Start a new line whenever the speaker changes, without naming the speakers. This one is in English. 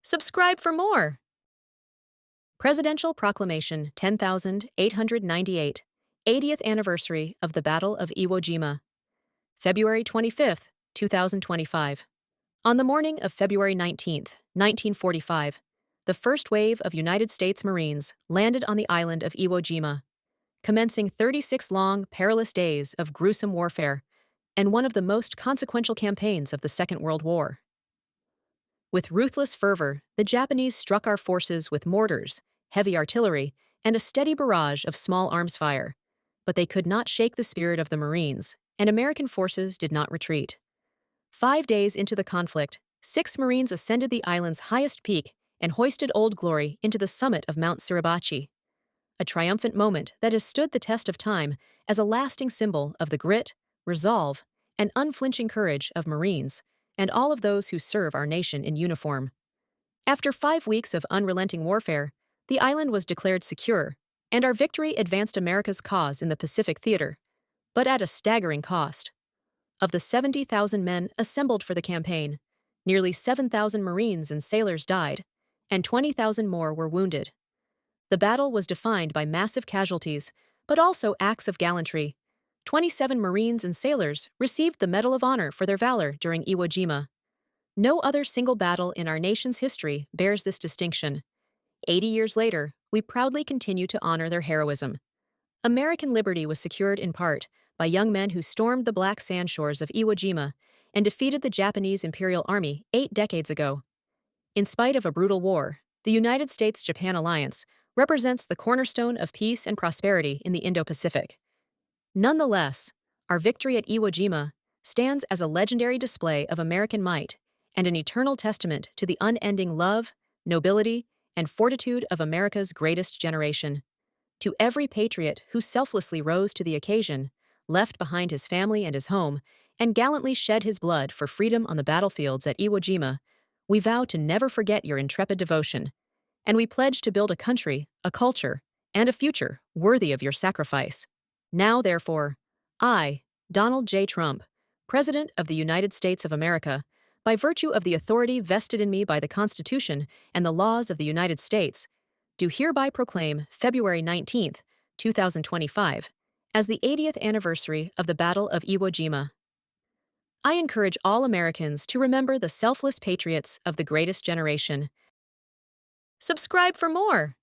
Subscribe for more. Presidential Proclamation 10,898, 80th Anniversary of the Battle of Iwo Jima, February 25th, 2025. On the morning of February 19th, 1945, the first wave of United States Marines landed on the island of Iwo Jima, commencing 36 long, perilous days of gruesome warfare and one of the most consequential campaigns of the Second World War. With ruthless fervor, the Japanese struck our forces with mortars, heavy artillery, and a steady barrage of small arms fire. But they could not shake the spirit of the Marines, and American forces did not retreat. 5 days into the conflict, 6 Marines ascended the island's highest peak and hoisted Old Glory into the summit of Mount Suribachi, a triumphant moment that has stood the test of time as a lasting symbol of the grit, resolve, and unflinching courage of Marines and all of those who serve our nation in uniform. After 5 weeks of unrelenting warfare, the island was declared secure, and our victory advanced America's cause in the Pacific theater, but at a staggering cost. Of the 70,000 men assembled for the campaign, nearly 7,000 Marines and sailors died, and 20,000 more were wounded. The battle was defined by massive casualties, but also acts of gallantry. 27 Marines and sailors received the Medal of Honor for their valor during Iwo Jima. No other single battle in our nation's history bears this distinction. 80 years later, we proudly continue to honor their heroism. American liberty was secured in part by young men who stormed the black sand shores of Iwo Jima and defeated the Japanese Imperial Army 8 decades ago. In spite of a brutal war, the United States-Japan alliance represents the cornerstone of peace and prosperity in the Indo-Pacific. Nonetheless, our victory at Iwo Jima stands as a legendary display of American might and an eternal testament to the unending love, nobility, and fortitude of America's greatest generation. To every patriot who selflessly rose to the occasion, left behind his family and his home, and gallantly shed his blood for freedom on the battlefields at Iwo Jima, we vow to never forget your intrepid devotion, and we pledge to build a country, a culture, and a future worthy of your sacrifice. Now, therefore, I, Donald J. Trump, President of the United States of America, by virtue of the authority vested in me by the Constitution and the laws of the United States, do hereby proclaim February 19th, 2025, as the 80th anniversary of the Battle of Iwo Jima. I encourage all Americans to remember the selfless patriots of the greatest generation. Subscribe for more.